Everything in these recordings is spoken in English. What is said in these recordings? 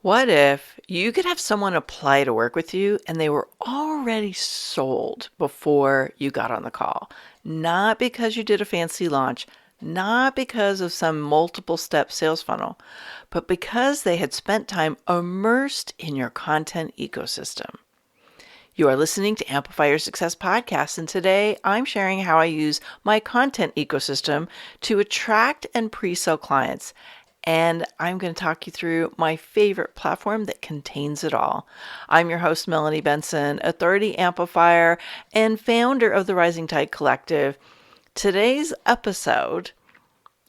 What if you could have someone apply to work with you and they were already sold before you got on the call? Not because you did a fancy launch, not because of some multiple step sales funnel, but because they had spent time immersed in your content ecosystem. You are listening to Amplify Your Success Podcast, and today I'm sharing how I use my content ecosystem to attract and pre-sell clients. And I'm going to talk you through my favorite platform that contains it all. I'm your host, Melanie Benson, authority amplifier and founder of the Rising Tide Collective. Today's episode,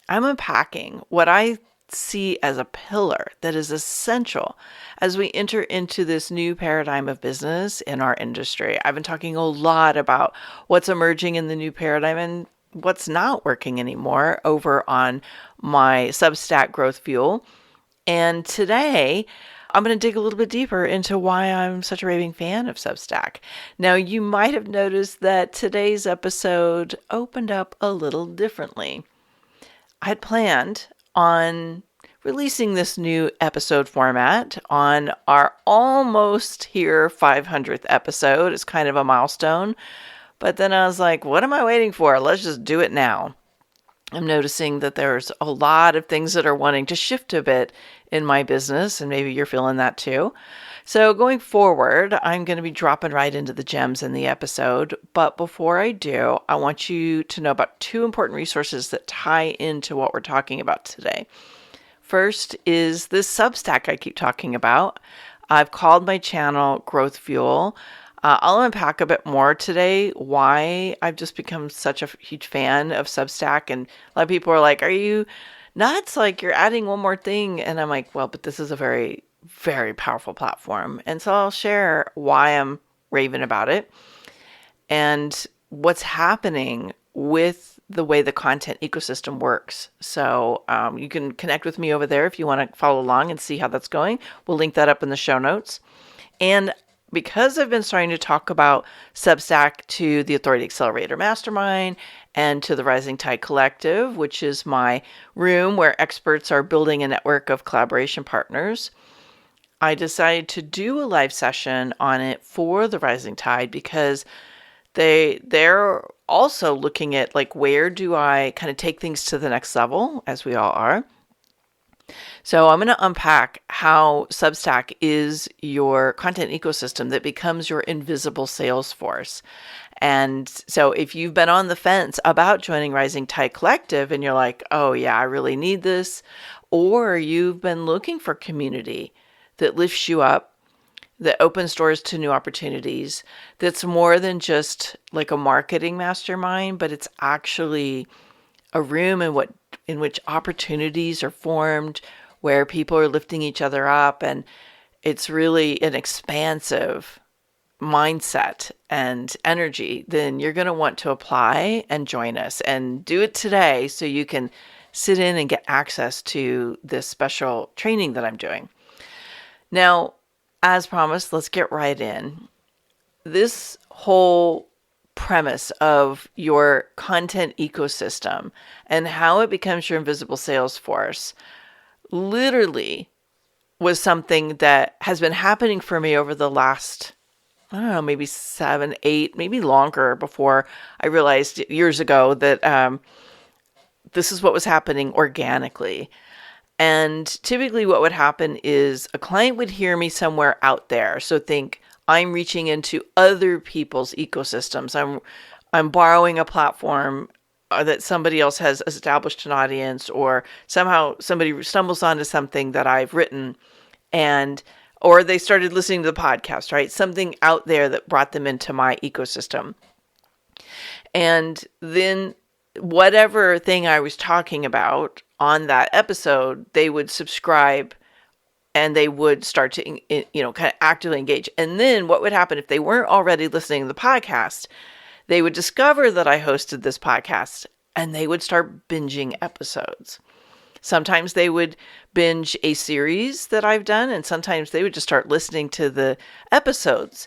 I'm unpacking what I see as a pillar that is essential as we enter into this new paradigm of business in our industry. I've been talking a lot about what's emerging in the new paradigm and what's not working anymore over on my Substack Growth Fuel. And today, I'm going to dig a little bit deeper into why I'm such a raving fan of Substack. Now, you might have noticed that today's episode opened up a little differently. I had planned on releasing this new episode format on our almost here 500th episode. It's kind of a milestone. But then I was like, what am I waiting for? Let's just do it now. I'm noticing that there's a lot of things that are wanting to shift a bit in my business, and maybe you're feeling that too. So going forward, I'm going to be dropping right into the gems in the episode. But before I do, I want you to know about two important resources that tie into what we're talking about today. First is this Substack I keep talking about. I've called my channel Growth Fuel. I'll unpack a bit more today why I've just become such a huge fan of Substack. And a lot of people are like, are you nuts? Like, you're adding one more thing. And I'm like, well, but this is a very, very powerful platform. And so I'll share why I'm raving about it and what's happening with the way the content ecosystem works. So you can connect with me over there if you want to follow along and see how that's going. We'll link that up in the show notes. And because I've been starting to talk about Substack to the Authority Accelerator Mastermind and to the Rising Tide Collective, which is my room where experts are building a network of collaboration partners, I decided to do a live session on it for the Rising Tide because they're also looking at, like, where do I kind of take things to the next level, as we all are. So I'm going to unpack how Substack is your content ecosystem that becomes your invisible sales force. And so if you've been on the fence about joining Rising Tide Collective and you're like, oh yeah, I really need this, or you've been looking for community that lifts you up, that opens doors to new opportunities, that's more than just like a marketing mastermind, but it's actually a room in which opportunities are formed, where people are lifting each other up, and it's really an expansive mindset and energy, then you're going to want to apply and join us and do it today so you can sit in and get access to this special training that I'm doing. Now, as promised, let's get right in. This whole premise of your content ecosystem and how it becomes your invisible sales force literally was something that has been happening for me over the last, I don't know, maybe 7, 8, maybe longer, before I realized years ago that this is what was happening organically. And typically what would happen is a client would hear me somewhere out there. So think I'm reaching into other people's ecosystems. I'm borrowing a platform that somebody else has established an audience, or somehow somebody stumbles onto something that I've written, or they started listening to the podcast, right? Something out there that brought them into my ecosystem. And then whatever thing I was talking about on that episode, they would subscribe and they would start to, kind of actively engage. And then what would happen if they weren't already listening to the podcast? They would discover that I hosted this podcast and they would start binging episodes. Sometimes they would binge a series that I've done, and sometimes they would just start listening to the episodes.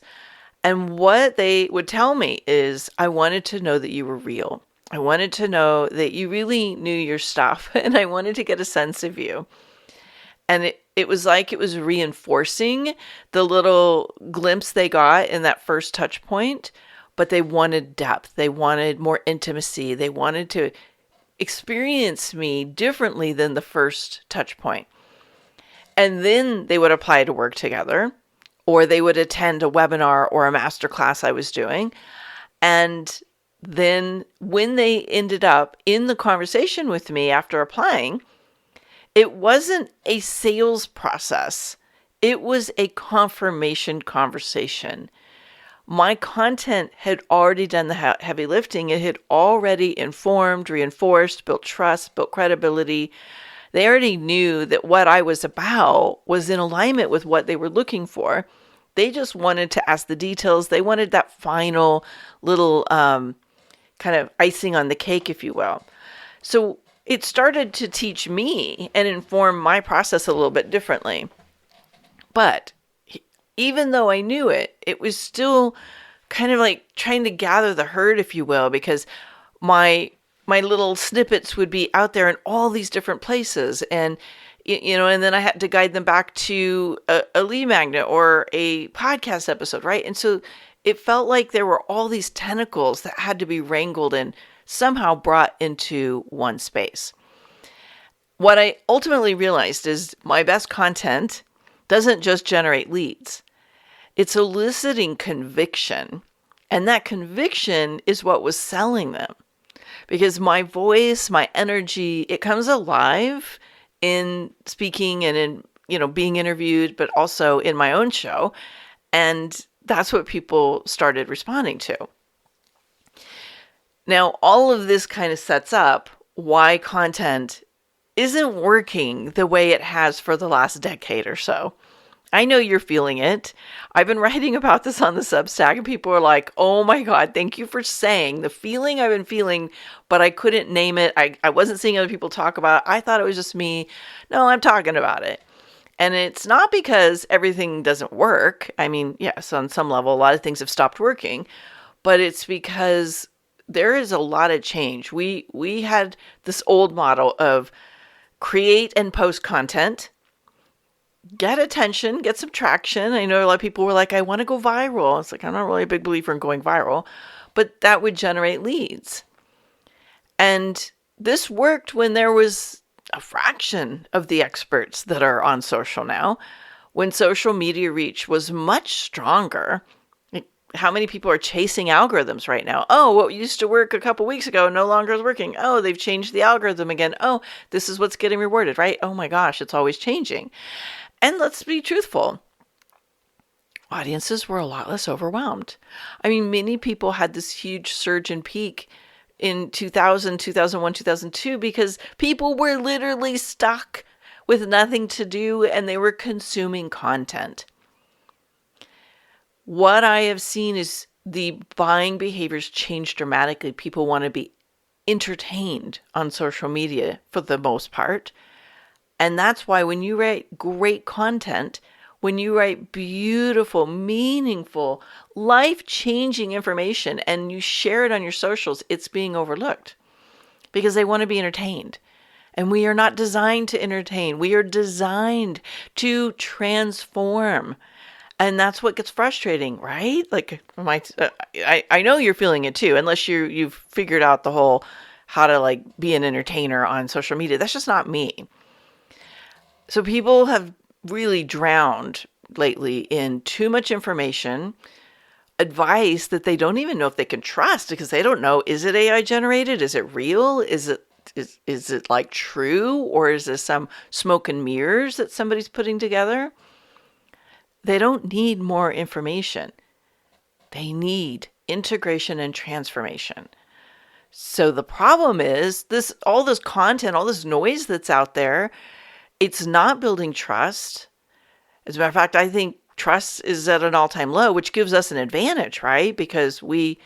And what they would tell me is, I wanted to know that you were real. I wanted to know that you really knew your stuff, and I wanted to get a sense of you. And it was like it was reinforcing the little glimpse they got in that first touch point, but they wanted depth. They wanted more intimacy. They wanted to experience me differently than the first touch point. And then they would apply to work together, or they would attend a webinar or a masterclass I was doing. And then when they ended up in the conversation with me after applying, it wasn't a sales process. It was a confirmation conversation. My content had already done the heavy lifting. It had already informed, reinforced, built trust, built credibility. They already knew that what I was about was in alignment with what they were looking for. They just wanted to ask the details. They wanted that final little kind of icing on the cake, if you will. So it started to teach me and inform my process a little bit differently. But even though I knew it, it was still kind of like trying to gather the herd, if you will, because my little snippets would be out there in all these different places. And, and then I had to guide them back to a lead magnet or a podcast episode, right? And so it felt like there were all these tentacles that had to be wrangled and somehow brought into one space. What I ultimately realized is my best content doesn't just generate leads. It's eliciting conviction. And that conviction is what was selling them. Because my voice, my energy, it comes alive in speaking and in, being interviewed, but also in my own show. And that's what people started responding to. Now, all of this kind of sets up why content isn't working the way it has for the last decade or so. I know you're feeling it. I've been writing about this on the Substack, and people are like, oh my God, thank you for saying the feeling I've been feeling, but I couldn't name it. I wasn't seeing other people talk about it. I thought it was just me. No, I'm talking about it. And it's not because everything doesn't work. I mean, yes, on some level, a lot of things have stopped working, but it's because there is a lot of change. We had this old model of create and post content, get attention, get some traction. I know a lot of people were like, I want to go viral. It's like, I'm not really a big believer in going viral, but that would generate leads. And this worked when there was a fraction of the experts that are on social now, when social media reach was much stronger. How many people are chasing algorithms right now? Oh, what used to work a couple weeks ago no longer is working. Oh, they've changed the algorithm again. Oh, this is what's getting rewarded, right? Oh my gosh, it's always changing. And let's be truthful. Audiences were a lot less overwhelmed. I mean, many people had this huge surge and peak in 2000, 2001, 2002 because people were literally stuck with nothing to do and they were consuming content. What I have seen is the buying behaviors change dramatically. People want to be entertained on social media for the most part. And that's why when you write great content, when you write beautiful, meaningful, life-changing information and you share it on your socials, it's being overlooked because they want to be entertained. And we are not designed to entertain. We are designed to transform. And that's what gets frustrating, right? Like I know you're feeling it too, unless you've figured out the whole how to like be an entertainer on social media. That's just not me. So people have really drowned lately in too much information, advice that they don't even know if they can trust because they don't know, is it AI generated? Is it real? Is it like true? Or is this some smoke and mirrors that somebody's putting together? They don't need more information. They need integration and transformation. So the problem is all this content, all this noise that's out there, it's not building trust. As a matter of fact, I think trust is at an all-time low, which gives us an advantage, right? Because we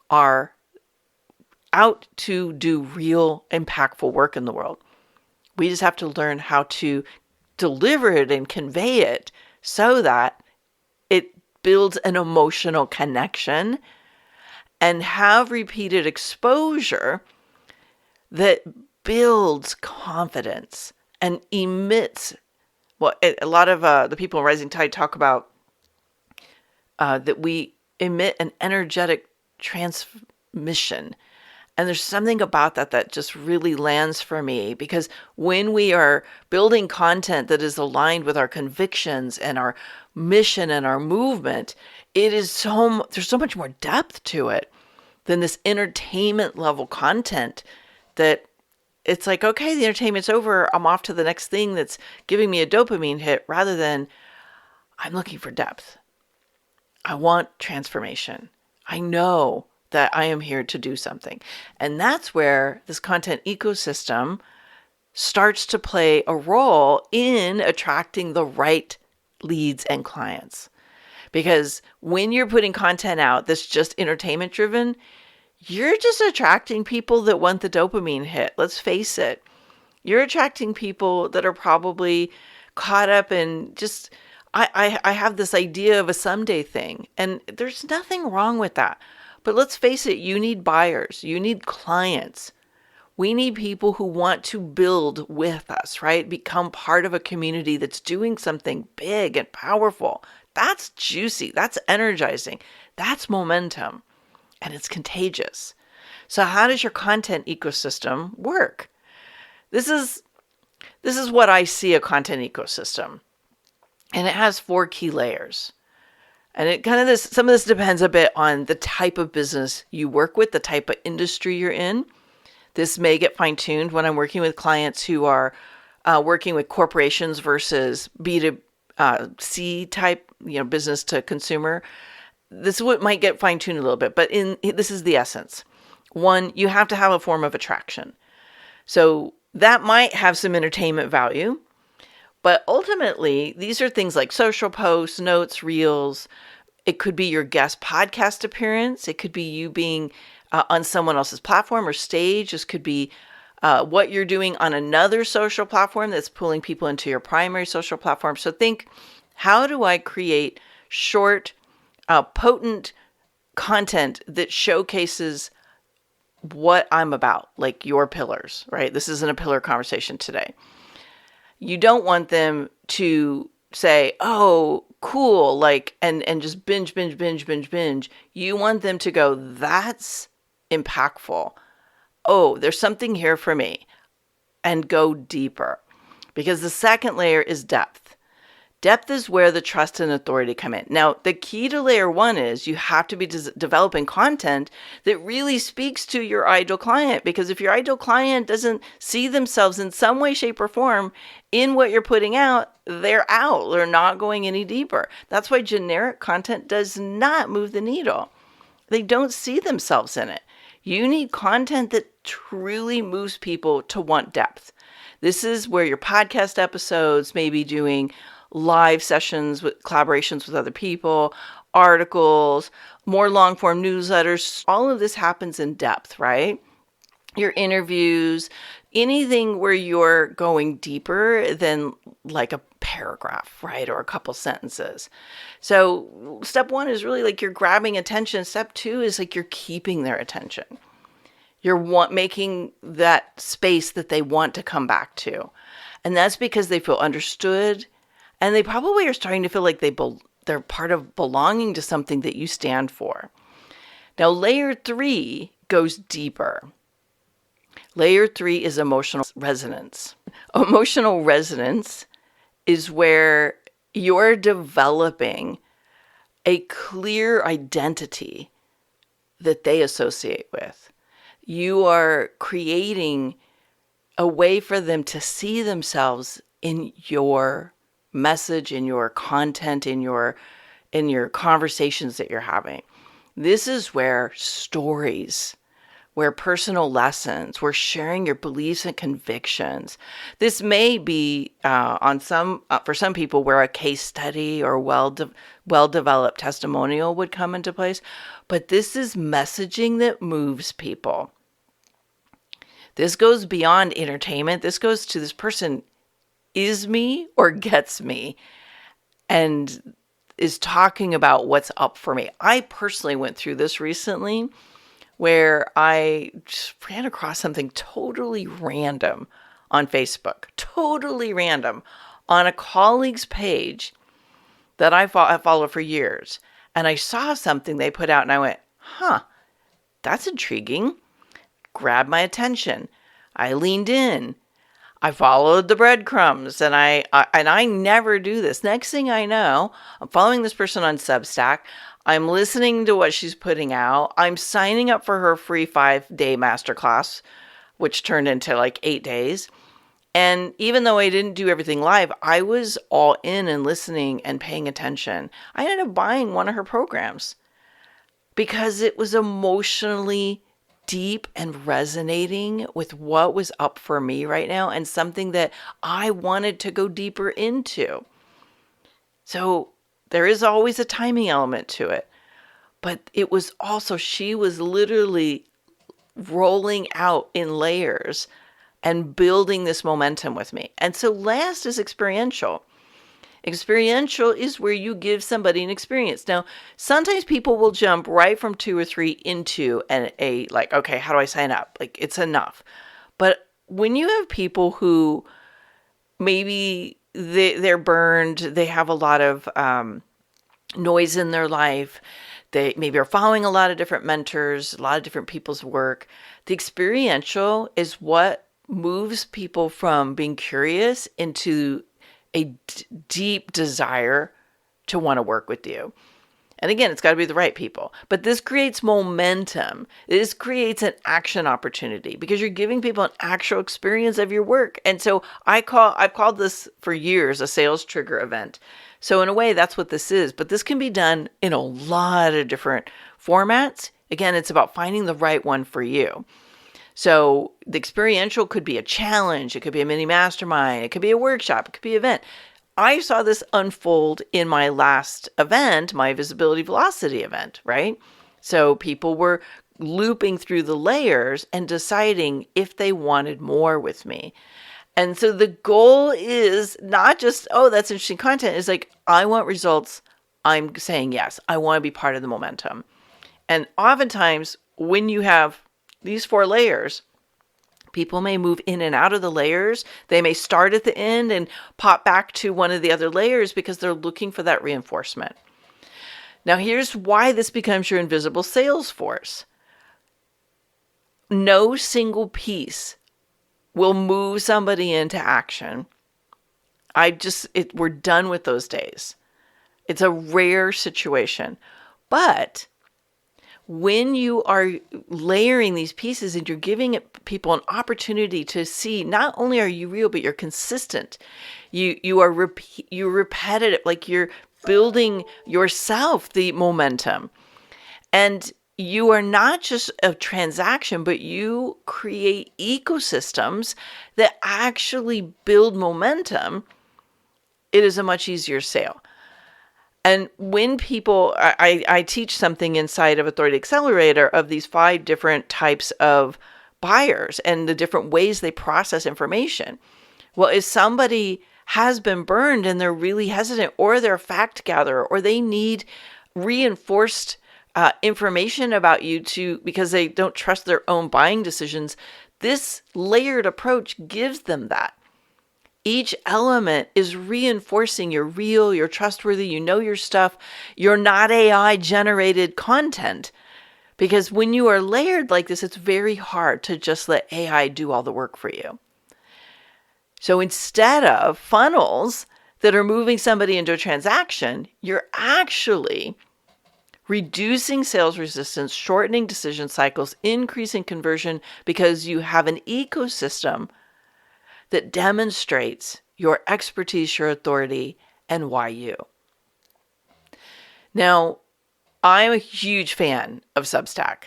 are out to do real impactful work in the world. We just have to learn how to deliver it and convey it so that it builds an emotional connection and have repeated exposure that builds confidence and emits, a lot of the people in Rising Tide talk about that we emit an energetic transmission. And there's something about that just really lands for me, because when we are building content that is aligned with our convictions and our mission and our movement, there's so much more depth to it than this entertainment level content that it's like, okay, the entertainment's over, I'm off to the next thing that's giving me a dopamine hit, rather than I'm looking for depth. I want transformation. I know that I am here to do something. And that's where this content ecosystem starts to play a role in attracting the right leads and clients. Because when you're putting content out that's just entertainment driven, you're just attracting people that want the dopamine hit. Let's face it. You're attracting people that are probably caught up in just, I have this idea of a someday thing. And there's nothing wrong with that. But let's face it, you need buyers. You need clients. We need people who want to build with us, right? Become part of a community that's doing something big and powerful. That's juicy. That's energizing. That's momentum. And it's contagious. So how does your content ecosystem work? This is what I see a content ecosystem. And it has 4 key layers. And some of this depends a bit on the type of business you work with, the type of industry you're in. This may get fine-tuned when I'm working with clients who are working with corporations versus B2C type, business to consumer. This might get fine-tuned a little bit, but this is the essence. 1, you have to have a form of attraction. So that might have some entertainment value, but ultimately, these are things like social posts, notes, reels. It could be your guest podcast appearance. It could be you being on someone else's platform or stage. This could be what you're doing on another social platform that's pulling people into your primary social platform. So think, how do I create short, potent content that showcases what I'm about, like your pillars, right? This isn't a pillar conversation today. You don't want them to say, oh, cool, and just binge. You want them to go, that's impactful. Oh, there's something here for me, and go deeper. Because the second layer is depth. Depth is where the trust and authority come in. Now, the key to layer 1 is you have to be developing content that really speaks to your ideal client. Because if your ideal client doesn't see themselves in some way, shape, or form in what you're putting out, they're out. They're not going any deeper. That's why generic content does not move the needle. They don't see themselves in it. You need content that truly moves people to want depth. This is where your podcast episodes may be doing live sessions with collaborations with other people, articles, more long form newsletters. All of this happens in depth, right? Your interviews, anything where you're going deeper than like a paragraph, right? Or a couple sentences. So step 1 is really like you're grabbing attention. Step 2 is like you're keeping their attention. You're making that space that they want to come back to. And that's because they feel understood. And they probably are starting to feel like they're part of belonging to something that you stand for. Now, layer 3 goes deeper. Layer 3 is emotional resonance. Emotional resonance is where you're developing a clear identity that they associate with. You are creating a way for them to see themselves in your message, in your content, in your conversations that you're having. This is where stories, where personal lessons, where sharing your beliefs and convictions. This may be for some people where a case study or well-developed testimonial would come into place, but this is messaging that moves people. This goes beyond entertainment. This goes to this person is me or gets me and is talking about what's up for me. I personally went through this recently where I just ran across something totally random on Facebook, totally random, on a colleague's page that I followed for years. And I saw something they put out and I went, that's intriguing. Grabbed my attention. I leaned in. I followed the breadcrumbs, and I never do this. Next thing I know, I'm following this person on Substack. I'm listening to what she's putting out. I'm signing up for her free 5-day masterclass, which turned into like 8 days. And even though I didn't do everything live, I was all in and listening and paying attention. I ended up buying one of her programs because it was emotionally deep and resonating with what was up for me right now and something that I wanted to go deeper into. So there is always a timing element to it. But it was also, she was literally rolling out in layers and building this momentum with me. And so last is experiential. Experiential is where you give somebody an experience. Now, sometimes people will jump right from 2 or 3 into a like, okay, how do I sign up? Like, it's enough. But when you have people who maybe they're burned, they have a lot of noise in their life, they maybe are following a lot of different mentors, a lot of different people's work. The experiential is what moves people from being curious into a deep desire to want to work with you. And again, it's got to be the right people. But this creates momentum. This creates an action opportunity because you're giving people an actual experience of your work. And so I've called this for years a sales trigger event. So in a way, that's what this is. But this can be done in a lot of different formats. Again, it's about finding the right one for you. So the experiential could be a challenge. It could be a mini mastermind. It could be a workshop. It could be an event. I saw this unfold in my last event, my visibility velocity event, right? So people were looping through the layers and deciding if they wanted more with me. And so the goal is not just, oh, that's interesting content. It's like, I want results. I'm saying yes. I want to be part of the momentum. And oftentimes when you have these 4 layers, people may move in and out of the layers. They may start at the end and pop back to one of the other layers because they're looking for that reinforcement. Now, here's why this becomes your invisible sales force. No single piece will move somebody into action. We're done with those days. It's a rare situation. But when you are layering these pieces and you're giving people an opportunity to see, not only are you real, but you're consistent. You're repetitive, like you're building yourself the momentum. And you are not just a transaction, but you create ecosystems that actually build momentum. It is a much easier sale. And when people, I teach something inside of Authority Accelerator of these 5 different types of buyers and the different ways they process information. Well, if somebody has been burned and they're really hesitant, or they're a fact gatherer, or they need reinforced information about you because they don't trust their own buying decisions, this layered approach gives them that. Each element is reinforcing you're real, you're trustworthy, you know your stuff. You're not AI generated content. Because when you are layered like this, it's very hard to just let AI do all the work for you. So instead of funnels that are moving somebody into a transaction, you're actually reducing sales resistance, shortening decision cycles, increasing conversion because you have an ecosystem that demonstrates your expertise, your authority, and why you. Now, I'm a huge fan of Substack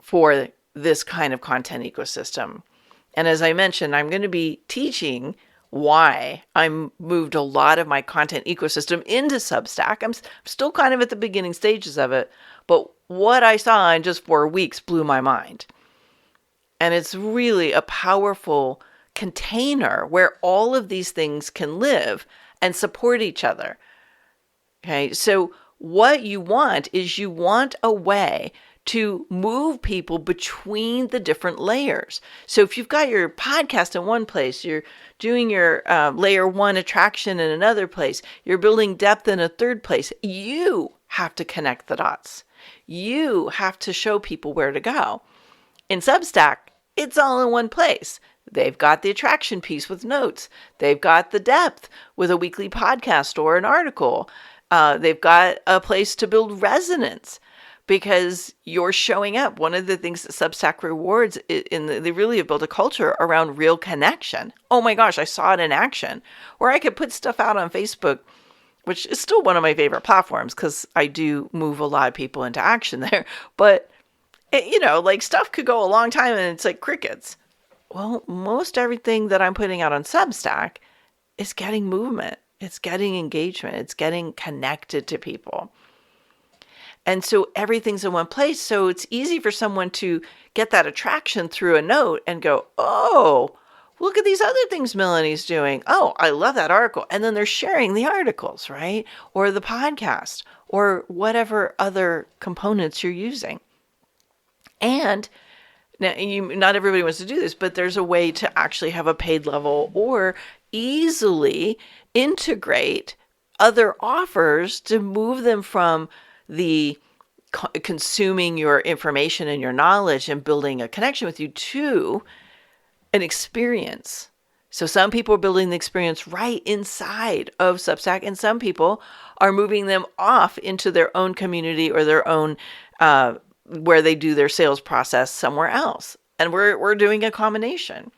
for this kind of content ecosystem. And as I mentioned, I'm going to be teaching why I moved a lot of my content ecosystem into Substack. I'm still kind of at the beginning stages of it, but what I saw in just 4 weeks blew my mind. And it's really a powerful container where all of these things can live and support each other. Okay, so what you want is you want a way to move people between the different layers. So if you've got your podcast in one place, you're doing your layer one attraction in another place, you're building depth in a third place, you have to connect the dots. You have to show people where to go. In Substack, it's all in one place. They've got the attraction piece with notes. They've got the depth with a weekly podcast or an article. They've got a place to build resonance because you're showing up. One of the things that Substack rewards, they really have built a culture around real connection. Oh my gosh, I saw it in action. Where I could put stuff out on Facebook, which is still one of my favorite platforms because I do move a lot of people into action there. But, like stuff could go a long time and it's like crickets. Well, most everything that I'm putting out on Substack is getting movement. It's getting engagement. It's getting connected to people. And so everything's in one place. So it's easy for someone to get that attraction through a note and go, oh, look at these other things Melanie's doing. Oh, I love that article. And then they're sharing the articles, right? Or the podcast or whatever other components you're using. And now, not everybody wants to do this, but there's a way to actually have a paid level or easily integrate other offers to move them from the consuming your information and your knowledge and building a connection with you to an experience. So some people are building the experience right inside of Substack, and some people are moving them off into their own community or their own where they do their sales process somewhere else. And we're doing a combination.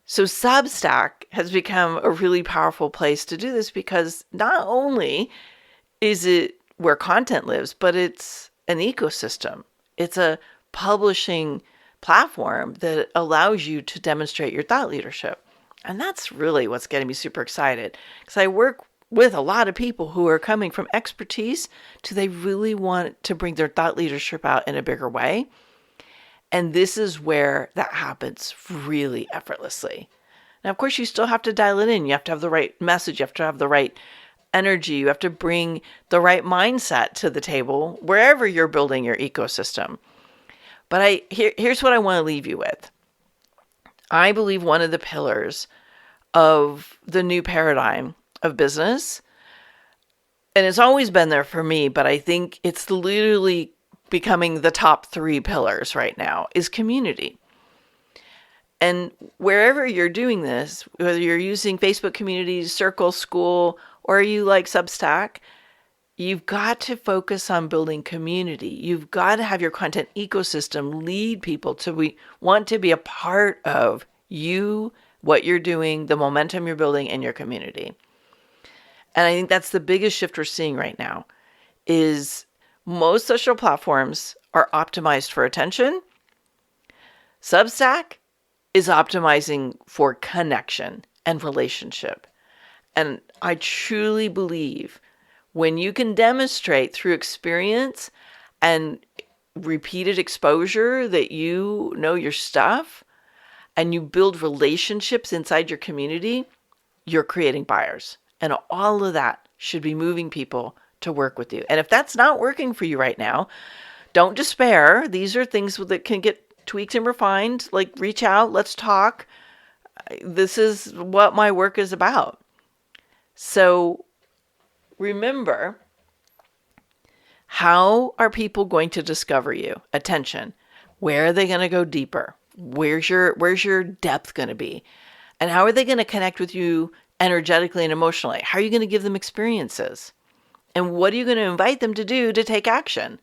So Substack has become a really powerful place to do this because not only is it where content lives, but it's an ecosystem. It's a publishing platform that allows you to demonstrate your thought leadership. And that's really what's getting me super excited because I work with a lot of people who are coming from expertise to they really want to bring their thought leadership out in a bigger way. And this is where that happens really effortlessly. Now, of course, you still have to dial it in. You have to have the right message. You have to have the right energy. You have to bring the right mindset to the table wherever you're building your ecosystem. But here's what I want to leave you with. I believe one of the pillars of the new paradigm of business, and it's always been there for me, but I think it's literally becoming the top 3 pillars right now, is community. And wherever you're doing this, whether you're using Facebook communities, Circle, School, or you like Substack, you've got to focus on building community. You've got to have your content ecosystem lead people to want to be a part of you, what you're doing, the momentum you're building in your community. And I think that's the biggest shift we're seeing right now is most social platforms are optimized for attention. Substack is optimizing for connection and relationship. And I truly believe when you can demonstrate through experience and repeated exposure that you know your stuff and you build relationships inside your community, you're creating buyers. And all of that should be moving people to work with you. And if that's not working for you right now, don't despair. These are things that can get tweaked and refined. Like reach out, let's talk. This is what my work is about. So remember, how are people going to discover you? Attention. Where are they going to go deeper? Where's your depth going to be? And how are they going to connect with you energetically and emotionally? How are you going to give them experiences? And what are you going to invite them to do to take action?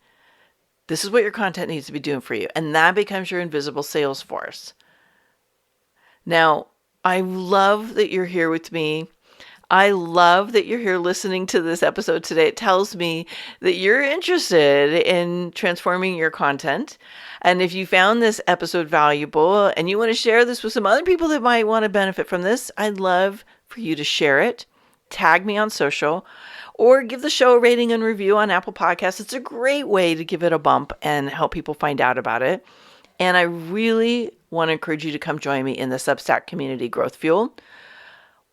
This is what your content needs to be doing for you. And that becomes your invisible sales force. Now, I love that you're here with me. I love that you're here listening to this episode today. It tells me that you're interested in transforming your content. And if you found this episode valuable and you want to share this with some other people that might want to benefit from this, I'd love for you to share it, tag me on social, or give the show a rating and review on Apple Podcasts. It's a great way to give it a bump and help people find out about it. And I really want to encourage you to come join me in the Substack Community Growth Fuel.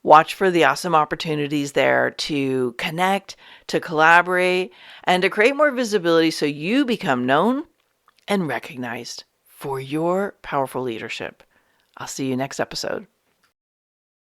Watch for the awesome opportunities there to connect, to collaborate, and to create more visibility so you become known and recognized for your powerful leadership. I'll see you next episode.